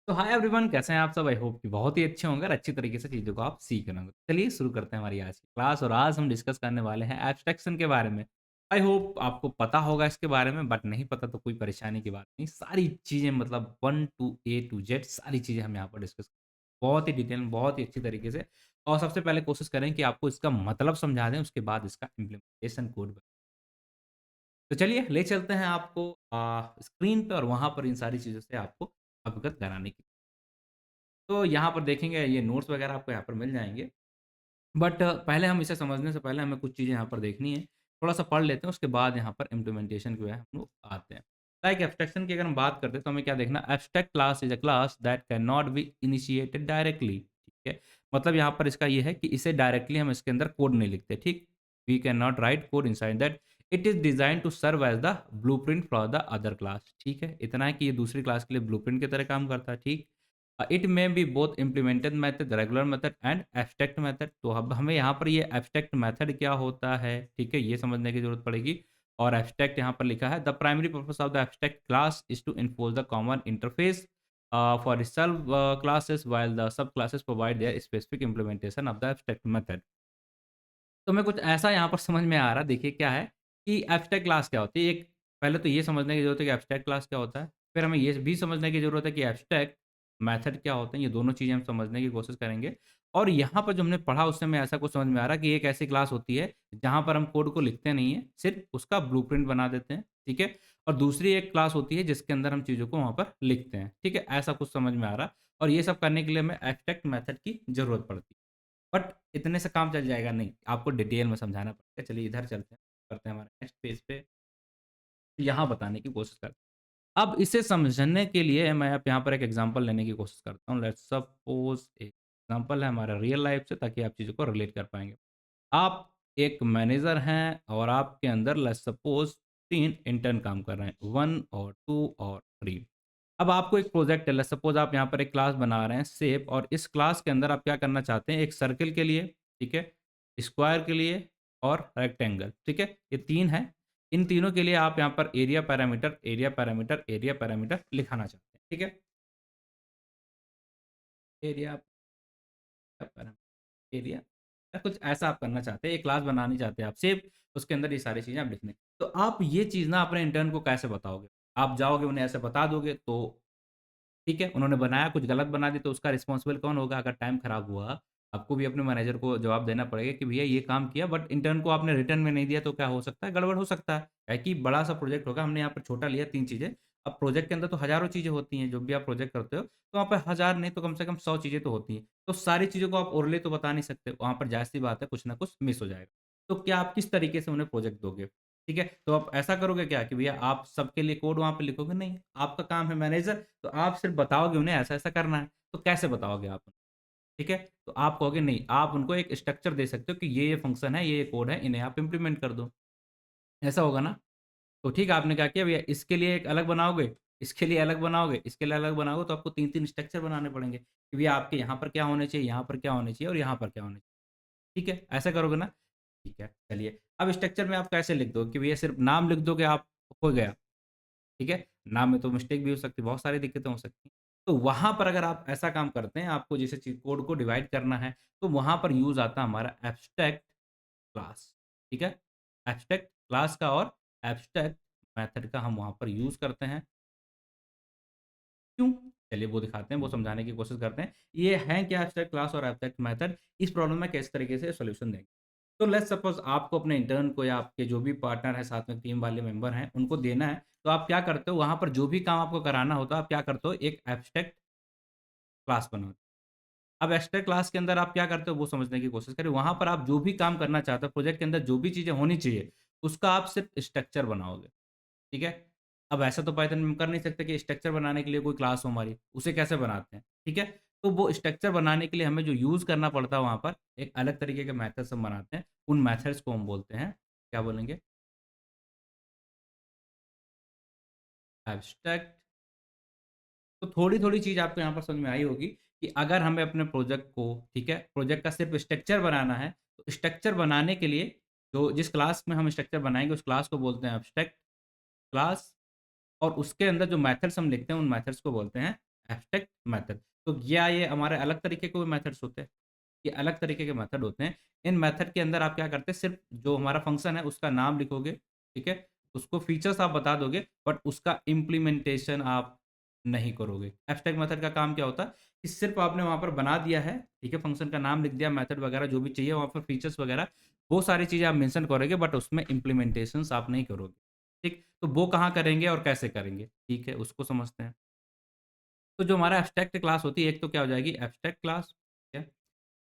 तो hi everyone, कैसे हैं आप सब? आई होप कि बहुत ही अच्छे होंगे और अच्छी तरीके से चीज़ों को आप सीख रहे होंगे। चलिए शुरू करते हैं हमारी आज की क्लास और आज हम डिस्कस करने वाले हैं एब्स्ट्रैक्शन के बारे में। आई होप आपको पता होगा इसके बारे में, बट नहीं पता तो कोई परेशानी की बात नहीं। सारी चीज़ें मतलब 1 टू ए टू जेड सारी चीज़ें हम यहाँ पर डिस्कस बहुत ही डिटेल में, बहुत ही अच्छी तरीके से। और सबसे पहले कोशिश करें कि आपको इसका मतलब समझा दें, उसके बाद इसका इम्प्लीमेंटेशन कोड। तो चलिए ले चलते हैं आपको स्क्रीन पे और वहाँ पर इन सारी चीज़ों से आपको अवगत कराने की। तो यहाँ पर देखेंगे ये नोट्स वगैरह आपको यहाँ पर मिल जाएँगे। बट पहले हम इसे समझने से पहले हमें कुछ चीज़ें यहाँ पर देखनी है। थोड़ा-सा पढ़ लेते हैं, उसके बाद यहाँ पर इम्प्लीमेंटेशन जो है हम लोग आते हैं। लाइक एब्स्ट्रैक्शन की अगर हम बात करते हैं तो हमें क्या देखना, abstract class is a class that can not be initiated directly, ठीक है? मतलब यहाँ पर इसका ये है कि इसे डायरेक्टली हम इसके अंदर कोड नहीं लिखते, ठीक? We can not write code inside that. It is designed to serve as the blueprint for the other class, ठीक है? इतना है कि ये दूसरी क्लास के लिए ब्लूप्रिंट की तरह काम करता है, ठीक? It may be both implemented method, regular method and abstract method. तो अब हमें यहाँ पर ये एब्स्ट्रैक्ट मेथड क्या होता है, ठीक है? ये समझने की ज़रूरत पड़ेगी। और एब्स्ट्रैक्ट यहाँ पर लिखा है, the primary purpose of the abstract class is to enforce the common interface for subclasses while the subclasses provide their specific implementation of the abstract method. तो हमें कुछ ऐसा यहाँ पर समझ में आ रहा है, देखिए क्या है कि एब्स्ट्रैक्ट क्लास क्या होती है। एक पहले तो ये समझने की ज़रूरत है कि एब्स्ट्रैक्ट क्लास क्या होता है। फिर हमें ये भी समझने की ज़रूरत है कि एब्स्ट्रैक्ट मेथड क्या होते हैं। ये दोनों चीज़ें हम समझने की कोशिश करेंगे। और यहाँ पर जो हमने पढ़ा उससे हमें ऐसा कुछ समझ में आ रहा है कि एक ऐसी क्लास होती है जहाँ पर हम कोड को लिखते नहीं हैं, सिर्फ़ उसका ब्लूप्रिंट बना देते हैं, ठीक है? और दूसरी एक क्लास होती है जिसके अंदर हम चीज़ों को वहाँ पर लिखते हैं, ठीक है? ऐसा कुछ समझ में आ रहा है और ये सब करने के लिए हमें एब्स्ट्रैक्ट मेथड की ज़रूरत पड़ती है। बट इतने से काम चल जाएगा नहीं, आपको डिटेल में समझाना पड़ेगा। चलिए इधर चलते हैं, करते हैं हमारे नेक्स्ट पेज पे, यहाँ बताने की कोशिश करते हैं। अब इसे समझने के लिए मैं अब यहाँ पर एक एग्ज़ाम्पल लेने की कोशिश करता हूँ। लेट्स सपोज़ एक एग्ज़ाम्पल है हमारा रियल लाइफ़ से, ताकि आप चीज़ों को रिलेट कर पाएँगे। आप एक मैनेजर हैं और आपके अंदर लेट्स सपोज़ 3 इंटर्न काम कर रहे हैं, 1 और 2 और 3। अब आपको एक प्रोजेक्ट है, लेट्स सपोज़ आप यहाँ पर एक क्लास बना रहे हैं शेप, और इस क्लास के अंदर आप क्या करना चाहते हैं, एक सर्कल के लिए, ठीक है? स्क्वायर के लिए और रेक्टेंगल, ठीक है? ये 3 हैं। इन तीनों के लिए आप यहाँ पर area parameter, area parameter, area parameter लिखाना चाहते हैं, ठीक है? एरिया पैरामीटर, एरिया या कुछ ऐसा आप करना चाहते हैं, एक क्लास बनानी चाहते हैं आप शेप, उसके अंदर ये सारी चीज़ें आप लिखनी। तो आप ये चीज़ ना अपने इंटर्न को कैसे बताओगे? आप जाओगे उन्हें ऐसे बता दोगे तो ठीक है, उन्होंने बनाया, कुछ गलत बना दी तो उसका रिस्पॉन्सिबल कौन होगा? अगर टाइम खराब हुआ, आपको भी अपने मैनेजर को जवाब देना पड़ेगा कि भैया ये काम किया बट इंटर्न को आपने रिटर्न में नहीं दिया, तो क्या हो सकता है? गड़बड़ हो सकता है। है कि बड़ा-सा प्रोजेक्ट होगा, हमने यहाँ पर छोटा लिया 3 चीज़ें। अब प्रोजेक्ट के अंदर तो हज़ारों चीज़ें होती हैं, जो भी आप प्रोजेक्ट करते हो, तो वहाँ पे 1000 नहीं तो कम से कम 100 चीज़ें तो होती हैं। तो सारी चीज़ों को आप ओरली तो बता नहीं सकते, वहाँ पर ज़ाहिर-सी बात है कुछ ना कुछ मिस हो जाएगा। तो क्या आप किस तरीके से उन्हें प्रोजेक्ट दोगे? ठीक है? तो आप ऐसा करोगे क्या कि भैया आप सबके लिए कोड वहाँ पे लिखोगे? नहीं, आपका काम है मैनेजर, तो आप सिर्फ़ बताओगे उन्हें ऐसा-ऐसा करना है, तो कैसे बताओगे आप? ठीक है? तो आप कहोगे नहीं, आप उनको एक स्ट्रक्चर दे सकते हो कि ये फंक्शन है, ये कोड है, इन्हें आप इम्प्लीमेंट कर दो। ऐसा होगा ना? तो ठीक है, आपने क्या किया भैया, इसके लिए एक अलग बनाओगे, इसके लिए अलग बनाओगे, इसके लिए अलग बनाओगे, तो आपको 3-3 स्ट्रक्चर बनाने पड़ेंगे कि भैया आपके यहाँ पर क्या होने चाहिए, यहाँ पर क्या होने चाहिए और यहाँ पर क्या होने चाहिए। ठीक है? ऐसा करोगे ना? ठीक है, चलिए। अब स्ट्रक्चर में आप कैसे लिख दोगे कि भैया सिर्फ़ नाम लिख दोगे आप, हो गया। ठीक है? नाम में तो मिस्टेक भी हो सकती है, बहुत सारी दिक्कतें हो सकती हैं। तो वहाँ पर अगर आप ऐसा काम करते हैं, आपको जैसे कोड को डिवाइड करना है, तो वहाँ पर यूज़ आता है हमारा एब्स्ट्रैक्ट क्लास, ठीक है? एब्स्ट्रैक्ट क्लास का और एब्स्ट्रैक्ट मेथड का हम वहाँ पर यूज़ करते हैं। क्यों? चलिए वो दिखाते हैं, वो समझाने की कोशिश करते हैं। ये हैं क्या एब्स्ट्रैक्ट क्लास और एब्स्ट्रैक्ट मेथड, इस प्रॉब्लम में किस तरीके से सॉल्यूशन देंगे। तो लेट्स सपोज़ आपको अपने इंटर्न को या आपके जो भी पार्टनर हैं, साथ में टीम वाले मेंबर हैं, उनको देना है, तो आप क्या करते हो, वहाँ पर जो भी काम आपको कराना होता है, आप क्या करते हो, एक एब्स्ट्रैक्ट क्लास बनाते हो। अब एब्स्ट्रैक्ट क्लास के अंदर आप क्या करते हो, वो समझने की कोशिश करें। वहाँ पर आप जो भी काम करना चाहते हो, प्रोजेक्ट के अंदर जो भी चीज़ें होनी चाहिए, उसका आप सिर्फ़ स्ट्रक्चर बनाओगे। ठीक है? अब ऐसा तो पाइथन में हम कर नहीं सकते कि स्ट्रक्चर बनाने के लिए कोई क्लास हो हमारी, उसे कैसे बनाते हैं, ठीक है? तो वो स्ट्रक्चर बनाने के लिए हमें जो यूज़ करना पड़ता है वहाँ पर, एक अलग तरीके के मेथड्स हम बनाते हैं। उन मेथड्स को हम बोलते हैं, क्या बोलेंगे? एब्स्ट्रैक्ट। तो थोड़ी-थोड़ी चीज़ आपको यहाँ पर समझ में आई होगी कि अगर हमें अपने प्रोजेक्ट को, ठीक है, प्रोजेक्ट का सिर्फ़ स्ट्रक्चर बनाना है, तो स्ट्रक्चर बनाने के लिए जो जिस क्लास में हम स्ट्रक्चर बनाएँगे, उस क्लास को बोलते हैं एब्स्ट्रैक्ट क्लास। और उसके अंदर जो मेथड्स हम लिखते हैं, उन मेथड्स को बोलते हैं एब्स्ट्रैक्ट मेथड। तो क्या ये हमारे अलग तरीके के मेथड्स होते हैं? ये अलग तरीके के मेथड होते हैं। इन मेथड के अंदर आप क्या करते हैं, सिर्फ़ जो हमारा फ़ंक्शन है उसका नाम लिखोगे, ठीक है? उसको फीचर्स आप बता दोगे, बट उसका इम्प्लीमेंटेशन आप नहीं करोगे। एब्स्ट्रैक्ट मेथड का काम क्या होता है कि सिर्फ़ आपने वहाँ पर बना दिया है, ठीक है? फ़ंक्शन का नाम लिख दिया, मेथड वगैरह जो भी चाहिए वहाँ पर फीचर्स वगैरह, वो सारी चीज़ें आप मेंशन करोगे, बट उसमें इम्प्लीमेंटेशंस आप नहीं करोगे, ठीक? तो वो कहाँ करेंगे और कैसे करेंगे? ठीक है, उसको समझते हैं। तो जो हमारा एब्स्ट्रैक्ट क्लास होती है, एक तो क्या हो जाएगी एब्स्ट्रैक्ट क्लास, ठीक है?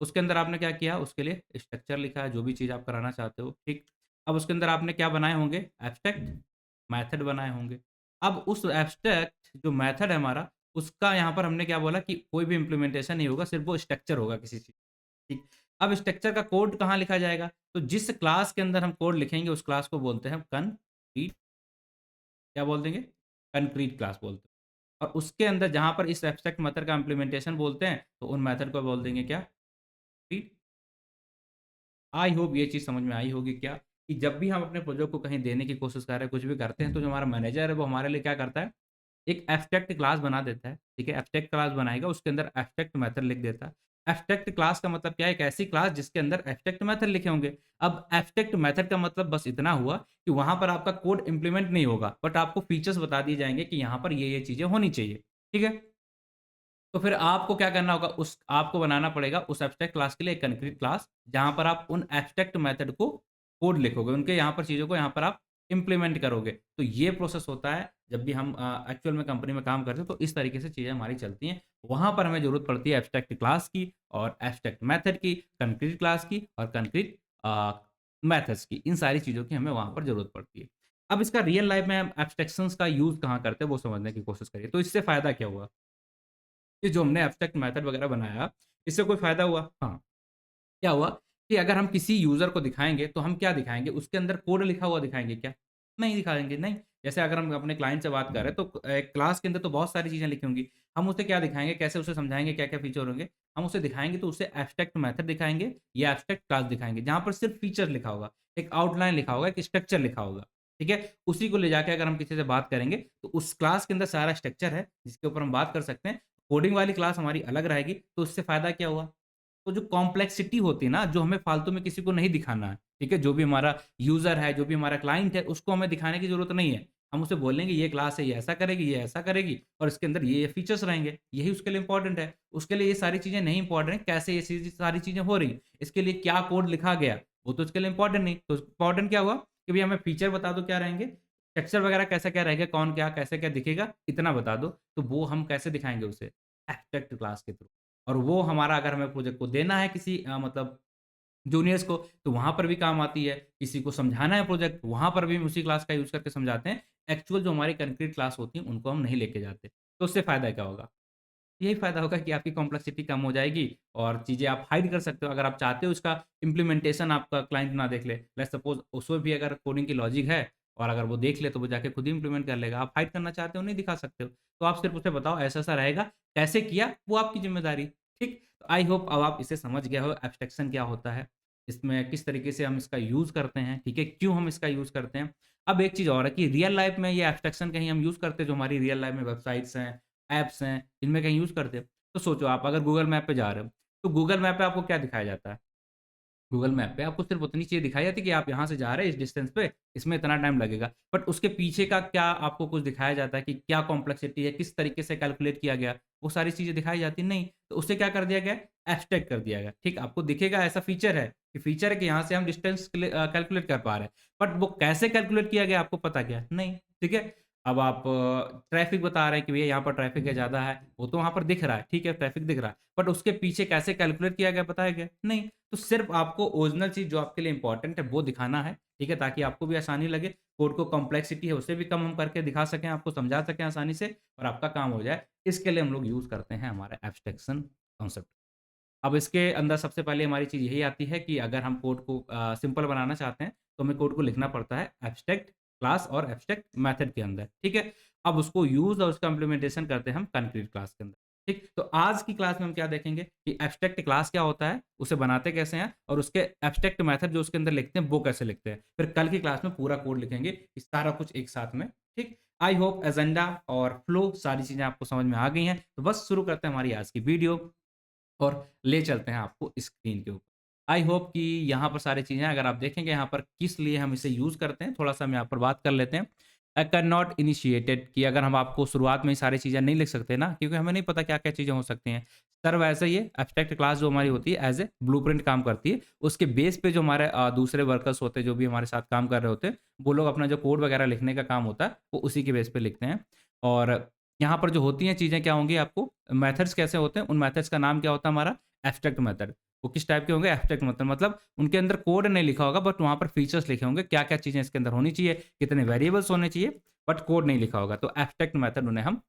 उसके अंदर आपने क्या किया, उसके लिए स्ट्रक्चर लिखा है, जो भी चीज़ आप कराना चाहते हो, ठीक? अब उसके अंदर आपने क्या बनाए होंगे, एब्स्ट्रैक्ट मेथड बनाए होंगे। अब उस एब्स्ट्रैक्ट जो मेथड है हमारा, उसका यहाँ पर हमने क्या बोला कि कोई भी इम्प्लीमेंटेशन नहीं होगा, सिर्फ़ वो स्ट्रक्चर होगा किसी चीज़, ठीक? अब स्ट्रक्चर का कोड कहाँ लिखा जाएगा? तो जिस क्लास के अंदर हम कोड लिखेंगे, उस क्लास को बोलते हैं कंक्रीट, क्या बोल देंगे? कंक्रीट क्लास बोलते हैं। और उसके अंदर जहाँ पर इस एब्स्ट्रैक्ट मेथड का इम्प्लीमेंटेशन बोलते हैं, तो उन मेथड को बोल देंगे क्या? कंक्रीट। आई होप ये चीज़ समझ में आई होगी क्या, कि जब भी हम अपने प्रोजेक्ट को कहीं देने की कोशिश कर रहे हैं, कुछ भी करते हैं, तो जो हमारा मैनेजर है, वो हमारे लिए क्या करता है, एक एब्स्ट्रैक्ट क्लास बना देता है, ठीक है? एब्स्ट्रैक्ट क्लास बनाएगा, उसके अंदर एब्स्ट्रैक्ट मेथड लिख देता है। एब्स्ट्रैक्ट क्लास का मतलब क्या है? एक ऐसी क्लास जिसके अंदर एब्स्ट्रैक्ट मेथड लिखे होंगे। अब एब्स्ट्रैक्ट मेथड का मतलब बस इतना हुआ कि वहाँ पर आपका कोड इम्प्लीमेंट नहीं होगा, बट आपको फीचर्स बता दिए जाएँगे कि यहाँ पर ये चीज़ें होनी चाहिए, ठीक है? तो फिर आपको क्या करना होगा, उस आपको बनाना पड़ेगा उस एब्स्ट्रैक्ट क्लास के लिए एक कंक्रीट क्लास, जहाँ पर आप उन एब्स्ट्रैक्ट मेथड को कोड लिखोगे, उनके यहाँ पर चीज़ों को यहाँ पर आप इम्प्लीमेंट करोगे। तो ये प्रोसेस होता है जब भी हम एक्चुअल में कंपनी में काम करते हैं, तो इस तरीके से चीज़ें हमारी चलती हैं। वहाँ पर हमें ज़रूरत पड़ती है एब्स्ट्रैक्ट क्लास की और एब्स्ट्रैक्ट मेथड की, कंक्रीट क्लास की और कंक्रीट मेथड्स की। इन सारी चीज़ों की हमें वहाँ पर ज़रूरत पड़ती है। अब इसका रियल लाइफ़ में हम एब्स्ट्रैक्शंस का यूज़ कहाँ करते हैं, वो समझने की कोशिश करिए। तो इससे फ़ायदा क्या हुआ? कि जो हमने एब्स्ट्रैक्ट मेथड वगैरह बनाया, इससे कोई फ़ायदा हुआ? हाँ। क्या हुआ कि अगर हम किसी यूज़र को दिखाएँगे, तो हम क्या दिखाएँगे? उसके अंदर कोड लिखा हुआ दिखाएँगे क्या? नहीं दिखाएँगे, नहीं। जैसे अगर हम अपने क्लाइंट से बात कर रहे हैं, तो क्लास के अंदर तो बहुत सारी चीज़ें लिखी होंगी। हम उसे क्या दिखाएँगे? कैसे उसे समझाएँगे क्या-क्या फीचर होंगे? हम उसे दिखाएँगे तो उसे एब्स्ट्रैक्ट मेथड दिखाएँगे या एब्स्ट्रैक्ट क्लास दिखाएँगे, जहाँ पर सिर्फ़ फीचर लिखा होगा, एक आउटलाइन लिखा होगा, एक स्ट्रक्चर लिखा होगा, ठीक है? उसी को ले जाके अगर हम किसी से बात करेंगे, तो उस क्लास के अंदर सारा स्ट्रक्चर है, जिसके ऊपर हम बात कर सकते हैं। कोडिंग वाली क्लास हमारी अलग रहेगी, तो उससे फ़ायदा क्या हुआ? तो जो कॉम्प्लेक्सिटी होती है ना, जो हमें फालतू में किसी को नहीं दिखाना है, ठीक है? जो भी हमारा यूज़र है, जो भी हमारा क्लाइंट है, उसको हमें दिखाने की ज़रूरत नहीं है। हम उसे बोलेंगे ये क्लास है, ये ऐसा करेगी, ये ऐसा करेगी और इसके अंदर ये फीचर्स रहेंगे। यही उसके लिए इम्पोर्टेंट है। उसके लिए ये सारी चीज़ें नहीं इम्पोर्टेंट, कैसे ये चीज़ सारी चीज़ें हो रही, इसके लिए क्या कोड लिखा गया, वो तो उसके लिए इम्पोर्टेंट नहीं। तो इम्पोर्टेंट क्या हुआ कि भई हमें फीचर बता दो क्या रहेंगे, स्ट्रक्चर वगैरह कैसा क्या रहेगा, कौन क्या, कैसे क्या दिखेगा, इतना बता दो। तो वो हम कैसे दिखाएँगे उसे? एब्स्ट्रैक्ट क्लास के थ्रू। और वो हमारा अगर हमें प्रोजेक्ट को देना है किसी मतलब जूनियर्स को, तो वहाँ पर भी काम आती है। किसी को समझाना है प्रोजेक्ट, वहाँ पर भी हम उसी क्लास का यूज़ करके समझाते हैं। एक्चुअल जो हमारी कंक्रीट क्लास होती है, उनको हम नहीं लेके जाते। तो उससे फ़ायदा क्या होगा? यही फ़ायदा होगा कि आपकी कॉम्प्लेक्सिटी कम हो जाएगी और चीज़ें आप हाइड कर सकते हो। अगर आप चाहते हो इसका इम्प्लीमेंटेशन आपका क्लाइंट ना देख ले, लेट्स सपोज़ उसमें भी अगर कोडिंग की लॉजिक है और अगर वो देख ले तो वो जाके खुद ही इम्प्लीमेंट कर लेगा। आप हाइड करना चाहते हो, नहीं दिखा सकते हो। तो आप सिर्फ़ उसे बताओ ऐसा-ऐसा रहेगा, कैसे किया वो आपकी ज़िम्मेदारी, ठीक? तो आई होप अब आप इसे समझ गए हो एब्स्ट्रैक्शन क्या होता है, इसमें किस तरीके से हम इसका यूज़ करते हैं, ठीक है? क्यों हम इसका यूज़ करते हैं? अब एक चीज़ और है कि रियल लाइफ़ में ये एब्स्ट्रैक्शन कहीं हम यूज़ करते हैं, जो हमारी रियल लाइफ़ में वेबसाइट्स हैं, ऐप्स हैं, इनमें कहीं यूज़ करते हैं? तो सोचो आप अगर गूगल मैप पे जा रहे हो, तो गूगल मैप पे आपको क्या दिखाया जाता है? गूगल मैप पे आपको सिर्फ़ उतनी चीज़ दिखाई जाती है कि आप यहाँ से जा रहे हैं इस डिस्टेंस पे, इसमें इतना टाइम लगेगा। बट उसके पीछे का क्या आपको कुछ दिखाया जाता है कि क्या कॉम्प्लेक्सिटी है, किस तरीके से कैलकुलेट किया गया, वो सारी चीज़ें दिखाई जाती नहीं। तो उसे क्या कर दिया गया? एब्स्ट्रैक्ट कर दिया गया। ठीक, आपको दिखेगा ऐसा फीचर है, कि फीचर है कि यहाँ से हम डिस्टेंस कैलकुलेट कर पा रहे हैं। बट वो कैसे कैलकुलेट किया गया आपको पता क्या? नहीं, ठीक है? अब आप ट्रैफ़िक बता रहे हैं कि भैया यहाँ पर ट्रैफ़िक है, ज़्यादा है, वो तो वहाँ पर दिख रहा है, ठीक है, ट्रैफ़िक दिख रहा है। बट उसके पीछे कैसे कैलकुलेट किया गया बताया गया? नहीं। तो सिर्फ़ आपको ओरिजिनल चीज़ जो आपके लिए इम्पोर्टेंट है वो दिखाना है, ठीक है? ताकि आपको भी आसानी लगे, कोड को कॉम्प्लेक्सिटी है उसे भी कम हम करके दिखा सकें, आपको समझा सकें आसानी से और आपका काम हो जाए। इसके लिए हम लोग यूज़ करते हैं हमारा एब्स्ट्रैक्शन कॉन्सेप्ट। अब इसके अंदर सबसे पहले हमारी चीज़ यही आती है कि अगर हम कोड को सिंपल बनाना चाहते हैं, तो हमें कोड को लिखना पड़ता है एब्स्ट्रैक्ट क्लास और एब्स्ट्रैक्ट मेथड के अंदर, ठीक है? अब उसको यूज़ और उसका इम्प्लीमेंटेशन करते हैं हम कंक्रीट क्लास के अंदर, ठीक? तो आज की क्लास में हम क्या देखेंगे कि एब्स्ट्रैक्ट क्लास क्या होता है, उसे बनाते कैसे हैं और उसके एब्स्ट्रैक्ट मेथड जो उसके अंदर लिखते हैं, वो कैसे लिखते हैं। फिर कल की क्लास में पूरा कोड लिखेंगे, ये सारा कुछ एक साथ में, ठीक? आई होप एजेंडा और फ्लो सारी चीज़ें आपको समझ में आ गई हैं। तो बस शुरू करते हैं हमारी आज की वीडियो और ले चलते हैं आपको स्क्रीन के ऊपर। आई होप कि यहाँ पर सारी चीज़ें अगर आप देखेंगे यहाँ पर किस लिए हम इसे यूज़ करते हैं, थोड़ा-सा हम यहाँ पर बात कर लेते हैं। कैन नॉट इनिशिएटेड कि अगर हम आपको शुरुआत में ही सारी चीज़ें नहीं लिख सकते ना, क्योंकि हमें नहीं पता क्या-क्या चीज़ें हो सकती हैं। सर वैसे ही है एब्स्ट्रैक्ट क्लास जो हमारी होती है एज़ ए ब्लूप्रिंट काम करती है। उसके बेस पे जो हमारे दूसरे वर्कर्स होते हैं, जो भी हमारे साथ काम कर रहे होते हैं, वो लोग अपना जो कोड वगैरह लिखने का काम होता है, वो उसी के बेस पे लिखते हैं। और यहाँ पर जो होती हैं चीज़ें क्या होंगी आपको मेथड्स कैसे होते हैं, उन मेथड्स का नाम क्या होता है हमारा एब्स्ट्रैक्ट मेथड। वो किस टाइप के होंगे एब्स्ट्रैक्ट मतलब उनके अंदर कोड नहीं लिखा होगा बट वहाँ पर फीचर्स लिखे होंगे, क्या-क्या चीज़ें इसके अंदर होनी चाहिए, कितने वेरिएबल्स होने चाहिए, बट कोड नहीं लिखा होगा। तो एब्स्ट्रैक्ट मेथड उन्हें हम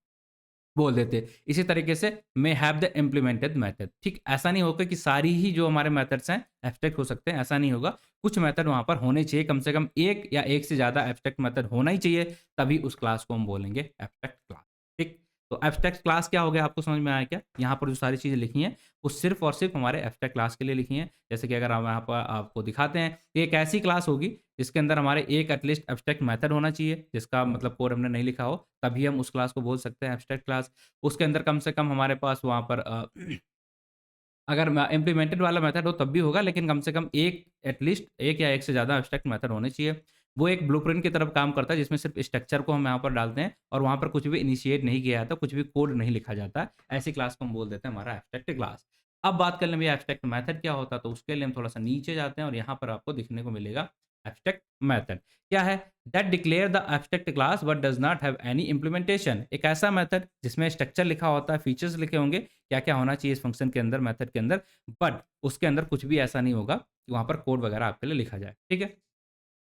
बोल देते हैं। इसी तरीके से may have the implemented method ठीक ऐसा नहीं होगा कि सारी ही जो हमारे मेथड्स हैं एब्स्ट्रैक्ट हो सकते हैं, ऐसा नहीं होगा। कुछ मेथड वहाँ पर होने चाहिए, कम से कम 1 या 1 से ज़्यादा एब्स्ट्रैक्ट मेथड होना ही चाहिए, तभी उस क्लास को हम बोलेंगे एब्स्ट्रैक्ट क्लास, ठीक? तो एब्स्ट्रैक्ट क्लास क्या हो गया आपको समझ में आया क्या? यहाँ पर जो सारी चीज़ें लिखी हैं, वो सिर्फ़ और सिर्फ़ हमारे एब्स्ट्रैक्ट क्लास के लिए लिखी हैं। जैसे कि अगर हम यहाँ पर आपको दिखाते हैं, कि एक ऐसी क्लास होगी जिसके अंदर हमारे एक एटलीस्ट एब्स्ट्रैक्ट मेथड होना चाहिए, जिसका मतलब कोड हमने नहीं लिखा हो, तभी हम उस क्लास को बोल सकते हैं एब्स्ट्रैक्ट क्लास। उसके अंदर कम से कम हमारे पास वहाँ पर अगर म इम्प्लीमेंटेड वाला मेथड हो तब भी होगा, लेकिन कम से कम 1 एटलीस्ट 1 या 1 से ज़्यादा एब्स्ट्रैक्ट मेथड होने चाहिए। वो एक ब्लूप्रिंट की तरफ काम करता है जिसमें सिर्फ़ स्ट्रक्चर को हम यहाँ पर डालते हैं और वहाँ पर कुछ भी इनिशिएट नहीं किया जाता, कुछ भी कोड नहीं लिखा जाता। ऐसी क्लास को हम बोल देते हैं हमारा एब्स्ट्रैक्ट क्लास। अब बात कर लें भैया एब्स्ट्रैक्ट मेथड क्या होता है, तो उसके लिए हम थोड़ा-सा नीचे जाते हैं और यहाँ पर आपको दिखने को मिलेगा एब्स्ट्रैक्ट मेथड। क्या है? That declare the abstract class but does not have any implementation. एक ऐसा मेथड जिसमें स्ट्रक्चर लिखा होता है, फीचर्स लिखे होंगे, क्या-क्या होना चाहिए इस फंक्शन के अंदर, मेथड के अंदर, बट उसके अंदर कुछ भी ऐसा नहीं होगा कि वहाँ पर कोड वगैरह आपके लिए लिखा जाए, ठीक है?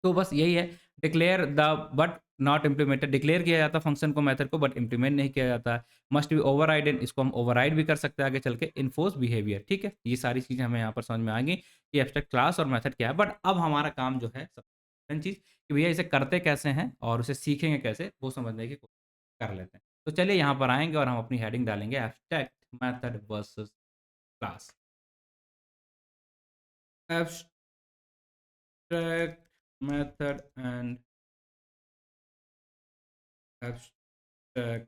तो बस यही है declare the but not implemented declare किया जाता है फंक्शन को मेथड को बट इम्प्लीमेंट नहीं किया जाता है। मस्ट बी ओवरराइडन इसको हम ओवरराइड भी कर सकते हैं आगे चल के इन्फोर्स बिहेवियर ठीक है। ये सारी चीज़ें हमें यहाँ पर समझ में आ गई कि एब्स्ट्रैक्ट क्लास और मेथड क्या है। बट अब हमारा काम जो है सबसे चीज़ कि भैया इसे करते कैसे हैं और उसे सीखेंगे कैसे वो समझने की कोशिश कर लेते हैं। तो चलिए यहाँ पर आएँगे और हम अपनी हेडिंग डालेंगे abstract method versus class. Abstract method and abstract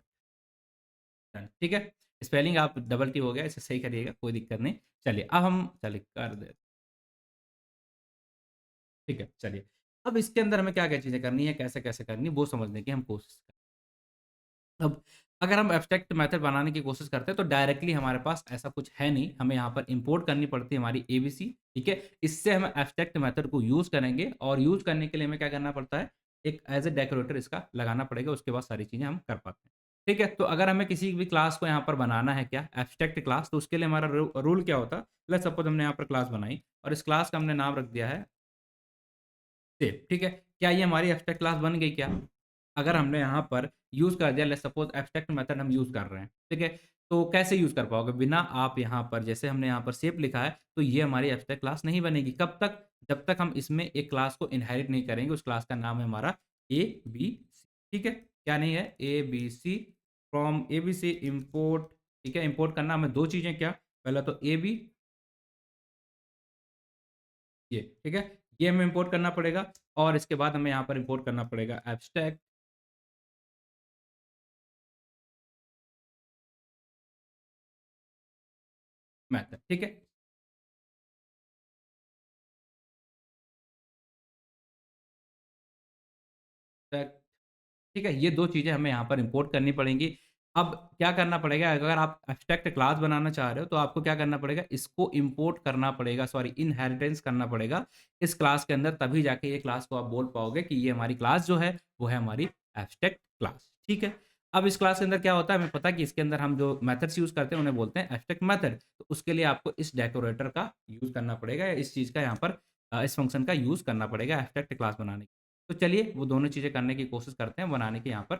ठीक है? स्पेलिंग आप डबल टी हो गया, इसे सही करिएगा, कोई दिक्कत नहीं। चलिए, अब हम चलिए कर दे ठीक है, चलिए। अब इसके अंदर हमें क्या-क्या चीज़ें करनी है, कैसे-कैसे करनी है, वो समझने की हम कोशिश करें। अब अगर हम एब्स्ट्रैक्ट मेथड बनाने की कोशिश करते हैं, तो डायरेक्टली हमारे पास ऐसा कुछ है नहीं। हमें यहाँ पर इम्पोर्ट करनी पड़ती है हमारी एबीसी, ठीक है? इससे हम एब्स्ट्रैक्ट मेथड को यूज़ करेंगे और यूज़ करने के लिए हमें क्या करना पड़ता है, एक एज़ अ डेकोरेटर इसका लगाना पड़ेगा, उसके बाद सारी चीज़ें हम कर पाते हैं। ठीक है? तो अगर हमें किसी भी क्लास को यहाँ पर बनाना है क्या, एब्स्ट्रैक्ट क्लास, तो उसके लिए हमारा रूल क्या होता है? लेट्स सपोज़ हमने यहाँ पर क्लास बनाई और इस क्लास का हमने नाम रख दिया है सेव, ठीक है? क्या ये हमारी एब्स्ट्रैक्ट क्लास बन गई क्या? अगर हमने यहाँ पर यूज़ कर दिया लेट्स सपोज़ एब्स्ट्रैक्ट मेथड हम यूज़ कर रहे हैं, ठीक है? तो कैसे यूज़ कर पाओगे? बिना आप यहाँ पर जैसे हमने यहाँ पर शेप लिखा है, तो ये हमारी एब्स्ट्रैक्ट क्लास नहीं बनेगी। कब तक? जब तक हम इसमें एक क्लास को इनहेरिट नहीं करेंगे, उस क्लास का नाम है हमारा एबीसी, ठीक है? क्या नहीं है? एबीसी फ्रॉम एबीसी इम्पोर्ट ठीक है? इम्पोर्ट करना हमें 2 चीज़ें क्या? पहला तो एबी ये, ठीक है? ये हमें इम्पोर्ट करना पड़ेगा और इसके बाद हमें यहाँ पर इम्पोर्ट करना पड़ेगा एब्स्ट्रैक्ट मेथड, ठीक है? एब्स्ट्रैक्ट ठीक है? ये 2 चीज़ें हमें यहाँ पर इम्पोर्ट करनी पड़ेंगी। अब क्या करना पड़ेगा अगर आप एब्स्ट्रैक्ट क्लास बनाना चाह रहे हो तो आपको क्या करना पड़ेगा इसको इम्पोर्ट करना पड़ेगा सॉरी इनहेरिटेंस करना पड़ेगा इस क्लास के अंदर तभी जाके ये क्लास को आप बोल पाओगे कि ये हमारी क्लास जो है वो है हमारी एब्स्ट्रैक्ट क्लास, ठीक है? अब इस क्लास के अंदर क्या होता है हमें पता है कि इसके अंदर हम जो मेथड्स यूज़ करते हैं उन्हें बोलते हैं एब्स्ट्रैक्ट मेथड। तो उसके लिए आपको इस डेकोरेटर का यूज़ करना पड़ेगा या इस चीज़ का यहाँ पर इस फंक्शन का यूज़ करना पड़ेगा एब्स्ट्रैक्ट क्लास बनाने के लिए। तो चलिए वो दोनों चीज़ें करने की कोशिश करते हैं, बनाने की यहाँ पर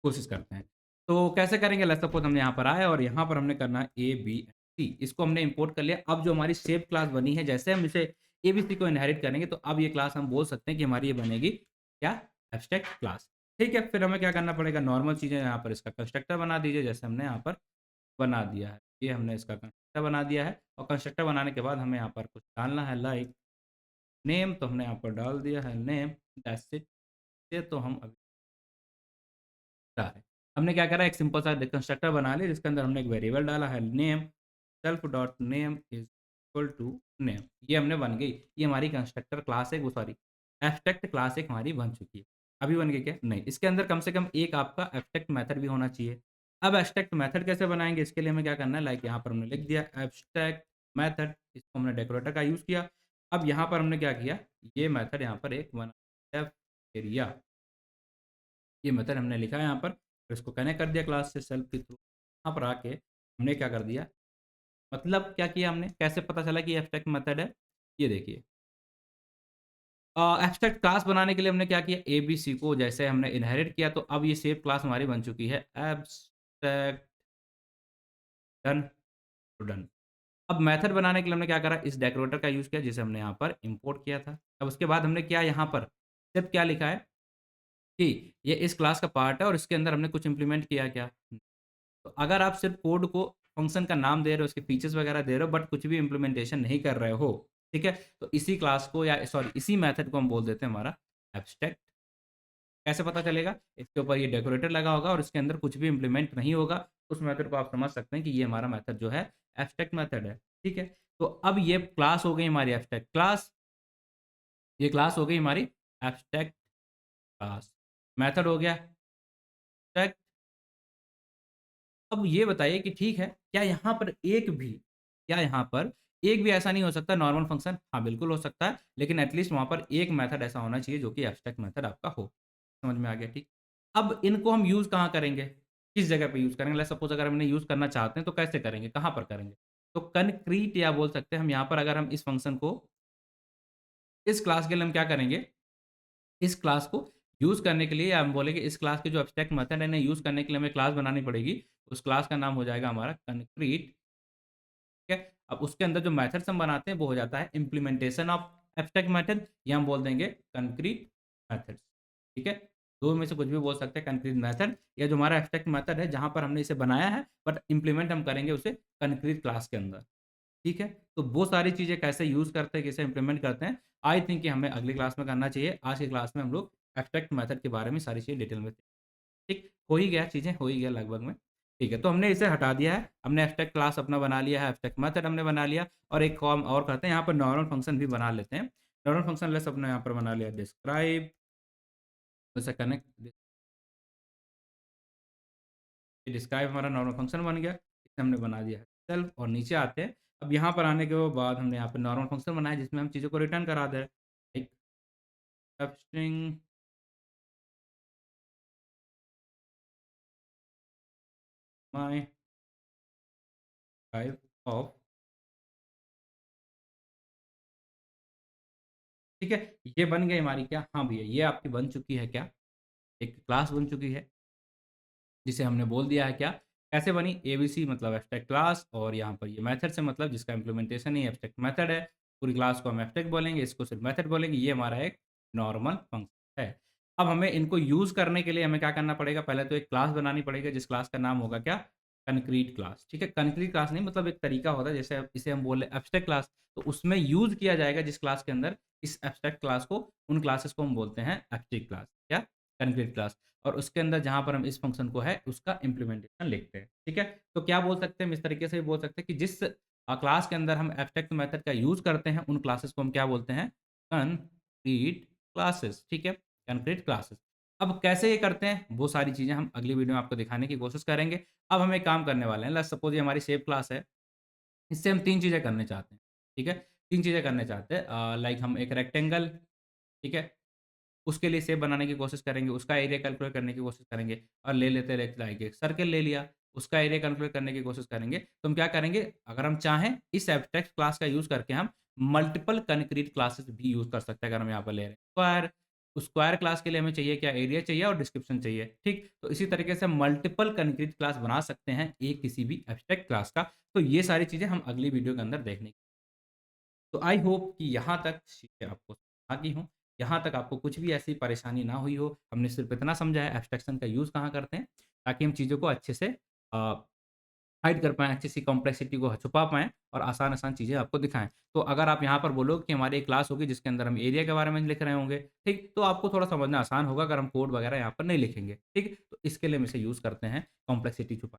कोशिश करते हैं। तो कैसे करेंगे लेट्स सपोज़ हमने यहाँ पर आए और यहाँ पर हमने करना है ए, बी, सी इसको हमने इम्पोर्ट कर लिया। अब जो हमारी शेप क्लास बनी है जैसे हम इसे एबीसी को इनहेरिट करेंगे तो अब ये क्लास हम बोल सकते हैं कि हमारी ये बनेगी क्या? Abstract class. ठीक है, फिर हमें क्या करना पड़ेगा नॉर्मल चीज़ें यहाँ पर इसका कंस्ट्रक्टर बना दीजिए जैसे हमने यहाँ पर बना दिया है। ये हमने इसका कंस्ट्रक्टर बना दिया है और कंस्ट्रक्टर बनाने के बाद हमें यहाँ पर कुछ डालना है लाइक नेम तो हमने यहाँ पर डाल दिया है नेम दैट्स इट। ये तो हम अभी है। हमने क्या करा, एक सिंपल सा कंस्ट्रक्टर बना लिया जिसके अंदर हमने एक वेरिएबल डाला है name, self dot name is equal to name. ये हमने बन गई, ये हमारी कंस्ट्रक्टर क्लास है, वो सॉरी एब्स्ट्रैक्ट क्लास एक हमारी बन चुकी है। अभी बन गई क्या? नहीं, इसके अंदर कम से कम एक आपका एब्स्ट्रैक्ट मेथड भी होना चाहिए। अब एब्स्ट्रैक्ट मेथड कैसे बनाएँगे, इसके लिए हमें क्या करना है, लाइक यहाँ पर हमने लिख दिया एब्स्ट्रैक्ट मेथड, इसको हमने डेकोरेटर का यूज़ किया। अब यहाँ पर हमने क्या किया, ये मेथड यहाँ पर एक बना एफ एरिया, ये मेथड हमने लिखा है यहाँ पर, फिर इसको कनेक्ट कर दिया क्लास से सेल्फ के थ्रू। यहाँ पर आके हमने क्या कर दिया, मतलब क्या किया हमने, कैसे पता चला कि ये एब्स्ट्रैक्ट मेथड है? ये देखिए, एब्स्ट्रैक्ट क्लास बनाने के लिए हमने क्या किया, एबीसी को जैसे हमने इनहेरिट किया, तो अब ये सेव क्लास हमारी बन चुकी है एब्स्ट्रैक्ट डन टू डन। अब मेथड बनाने के लिए हमने क्या करा, इस डेकोरेटर का यूज़ किया जिसे हमने यहाँ पर इम्पोर्ट किया था। अब उसके बाद हमने क्या यहाँ पर सिर्फ़ क्या लिखा है कि ये इस क्लास का पार्ट है और इसके अंदर हमने कुछ इम्प्लीमेंट किया क्या? तो अगर आप सिर्फ़ कोड को फ़ंक्शन का नाम दे रहे हो, उसके फीचर्स वगैरह दे रहे हो बट कुछ भी इम्प्लीमेंटेशन नहीं कर रहे हो, ठीक है? तो इसी क्लास को या सॉरी इसी मेथड को हम बोल देते हैं हमारा एब्स्ट्रैक्ट। कैसे पता चलेगा? इसके ऊपर ये डेकोरेटर लगा होगा और इसके अंदर कुछ भी इम्प्लीमेंट नहीं होगा। उस मेथड को आप समझ सकते हैं कि ये हमारा मेथड जो है एब्स्ट्रैक्ट मेथड है, ठीक है? तो अब ये क्लास हो गई हमारी एब्स्ट्रैक्ट क्लास, ये क्लास हो गई हमारी एब्स्ट्रैक्ट क्लास। मेथड हो गया एब्स्ट्रैक्ट। अब ये बताइए कि ठीक है, क्या यहाँ पर एक भी ऐसा नहीं हो सकता नॉर्मल फंक्शन? हाँ, बिल्कुल हो सकता है, लेकिन एट लीस्ट वहाँ पर एक मेथड ऐसा होना चाहिए जो कि एब्स्ट्रैक्ट मेथड आपका हो। समझ में आ गया, ठीक। अब इनको हम यूज़ कहाँ करेंगे? किस जगह पे यूज़ करेंगे? लेट्स सपोज़ अगर हम इन्हें यूज़ करना चाहते हैं तो कैसे करेंगे? कहाँ पर करेंगे? तो कॉन्क्रीट या बोल सकते हैं हम यहाँ पर अगर हम इस फंक्शन को इस क्लास के लिए हम क्या करेंगे, इस क्लास को यूज़ करने के लिए या हम बोलेंगे इस क्लास के जो एब्स्ट्रैक्ट मेथड है इन्हें यूज़ करने के लिए हमें क्लास बनानी पड़ेगी। उस क्लास का नाम हो जाएगा हमारा कंक्रीट, ठीक है? अब उसके अंदर जो मेथड्स हम बनाते हैं वो हो जाता है इम्प्लीमेंटेशन ऑफ एब्स्ट्रैक्ट मेथड, या हम बोल देंगे कंक्रीट मेथड्स, ठीक है? 2 में से कुछ भी बोल सकते हैं, कंक्रीट मेथड या जो हमारा एब्स्ट्रैक्ट मेथड है जहाँ पर हमने इसे बनाया है बट इम्प्लीमेंट हम करेंगे उसे कंक्रीट क्लास के अंदर, ठीक है? तो वो सारी चीज़ें कैसे यूज़ करते हैं, कैसे इम्प्लीमेंट करते हैं, आई थिंक कि हमें अगली क्लास में करना चाहिए। आज की क्लास में हम लोग एब्स्ट्रैक्ट मेथड के बारे में सारी चीज़ें डिटेल में, ठीक, हो ही गया, चीज़ें हो ही गया लगभग में। ठीक है, तो हमने इसे हटा दिया है, हमने एब्स्ट्रैक्ट क्लास अपना बना लिया है, एब्स्ट्रैक्ट मेथड हमने बना लिया और एक काम और करते हैं, यहाँ पर नॉर्मल फंक्शन भी बना लेते हैं। नॉर्मल फंक्शन लेट्स अपने यहाँ पर बना लिया डिस्क्राइब, जैसे कनेक्ट डिस्क्राइब हमारा नॉर्मल फंक्शन बन गया, इसे हमने बना दिया है सेल्फ और नीचे आते हैं। अब यहाँ पर आने के बाद हमने यहाँ पे नॉर्मल फंक्शन बनाया जिसमें हम चीज़ों को रिटर्न करा दे रहे हैं। एक स्ट्रिंग माय टाइप ऑफ, ठीक है, ये बन गई हमारी क्या? हाँ भैया, ये आपकी बन चुकी है क्या? एक क्लास बन चुकी है। जिसे हमने बोल दिया है क्या? कैसे बनी? एबीसी मतलब एब्स्ट्रैक्ट क्लास और यहाँ पर ये मेथड से मतलब जिसका इम्प्लीमेंटेशन ही एब्स्ट्रैक्ट मेथड है। पूरी क्लास को हम एब्स्ट्रैक्ट बोलेंगे, इसको सिर्फ मेथड बोलेंगे। ये हमारा एक नॉर्मल फंक्शन है। अब हमें इनको यूज़ करने के लिए हमें क्या करना पड़ेगा? पहले तो एक क्लास बनानी पड़ेगी जिस क्लास का नाम होगा क्या? कंक्रीट क्लास, ठीक है? कंक्रीट क्लास नहीं मतलब एक तरीका होता है जैसे इसे हम बोले एब्स्ट्रैक्ट क्लास, तो उसमें यूज़ किया जाएगा जिस क्लास के अंदर इस एब्स्ट्रैक्ट क्लास को, उन क्लासेस को हम बोलते हैं एब्स्ट्रैक्ट क्लास। क्या? Concrete class. और उसके अंदर जहाँ पर हम इस फ़ंक्शन को है, उसका इम्प्लीमेंटेशन लिखते हैं, ठीक है? तो क्या बोल सकते हैं हम इस तरीके से भी बोल सकते हैं कि जिस क्लास के अंदर हम एब्स्ट्रैक्ट मेथड का यूज़ करते हैं, उन क्लासेस को हम क्या बोलते हैं? कंक्रीट क्लासेस, ठीक है? Concrete classes. अब कैसे ये करते हैं, वो सारी चीज़ें हम अगली वीडियो में आपको दिखाने की कोशिश करेंगे। अब हम एक काम करने वाले हैं, लेट्स सपोज़ ये हमारी शेप क्लास है, इससे हम 3 चीज़ें करने चाहते हैं, ठीक है? 3 चीज़ें करने चाहते हैं लाइक हम एक रेक्टेंगल, ठीक है? उसके लिए शेप बनाने की कोशिश करेंगे, उसका एरिया कैलकुलेट करने की कोशिश करेंगे और ले लेते रह जाएँगे। सर्कल ले लिया, उसका एरिया कैलकुलेट करने की कोशिश करेंगे, तो हम क्या करेंगे, अगर हम चाहें इस एब्स्ट्रैक्ट क्लास का यूज़ करके हम मल्टीपल कंक्रीट क्लासेस भी यूज़ कर सकते हैं अगर हम यहाँ पर ले रहे हैं। स्क्वायर, उस स्क्वायर क्लास के लिए हमें चाहिए क्या, एरिया चाहिए और डिस्क्रिप्शन चाहिए, ठीक? तो इसी तरीके से हम मल्टीपल कंक्रीट क्लास बना सकते हैं एक किसी भी एब्स्ट्रैक्ट क्लास का। तो ये सारी चीज़ें हम अगली वीडियो के अंदर देखेंगे। तो आई होप कि यहाँ तक चीज़ें आपको समझ आ गई हों, यहाँ तक आपको कुछ भी ऐसी परेशानी ना हुई हो। हमने सिर्फ़ इतना समझा है एब्स्ट्रैक्शन का यूज़ कहाँ करते हैं, ताकि हम चीज़ों को अच्छे से अ, हाइड कर पाएँ, अच्छी-सी कॉम्प्लेक्सिटी को छुपा पाएँ और आसान-आसान चीज़ें आपको दिखाएँ। तो अगर आप यहाँ पर बोलोगे कि हमारी एक क्लास होगी जिसके अंदर हम एरिया के बारे में लिख रहे होंगे, ठीक? तो आपको थोड़ा समझना आसान होगा अगर हम कोड वगैरह यहाँ पर नहीं लिखेंगे, ठीक? तो इसके लिए हम इसे यूज़ करते हैं कॉम्प्लेक्सिटी छुपा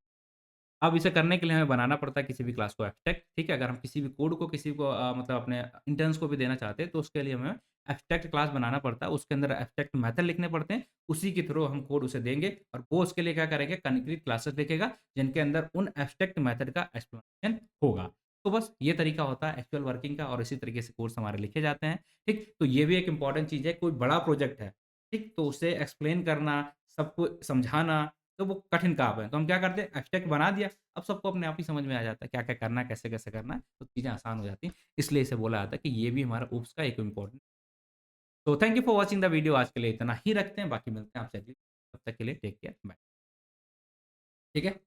अब इसे करने के लिए हमें बनाना पड़ता है किसी भी क्लास को एब्स्ट्रैक्ट, ठीक है? अगर हम किसी भी कोड को किसी को मतलब अपने इंटर्न्स को भी देना चाहते हैं, तो उसके लिए हमें एब्स्ट्रैक्ट क्लास बनाना पड़ता है। उसके अंदर एब्स्ट्रैक्ट मेथड लिखने पड़ते हैं, उसी के थ्रू हम कोड उसे देंगे और वो उसके लिए क्या करेंगे कॉन्क्रीट क्लासेस लिखेगा, जिनके अंदर उन एब्स्ट्रैक्ट मेथड का एक्सप्लेनेशन होगा। तो बस ये तरीका होता है एक्चुअल वर्किंग का और इसी तरीके से कोड्स हमारे लिखे जाते हैं, ठीक? तो ये भी एक इम्पोर्टेंट चीज़ है, कोई बड़ा प्रोजेक्ट है, ठीक? तो उसे एक्सप्लेन करना, सबको समझाना तो वो कठिन काम है। तो हम क्या करते हैं एब्स्ट्रैक्ट बना दिया, अब सबको अपने आप ही समझ में आ जाता है क्या-क्या करना है, कैसे-कैसे करना है, तो चीज़ें आसान हो जाती हैं। इसलिए इसे बोला जाता है कि ये भी हमारा ओप्स का एक इम्पोर्टेंट तो thank you for watching the video आज के लिए इतना ही रखते हैं, बाकी मिलते हैं आपसे अगली तब तक के लिए टेक केयर बाय। ठीक है?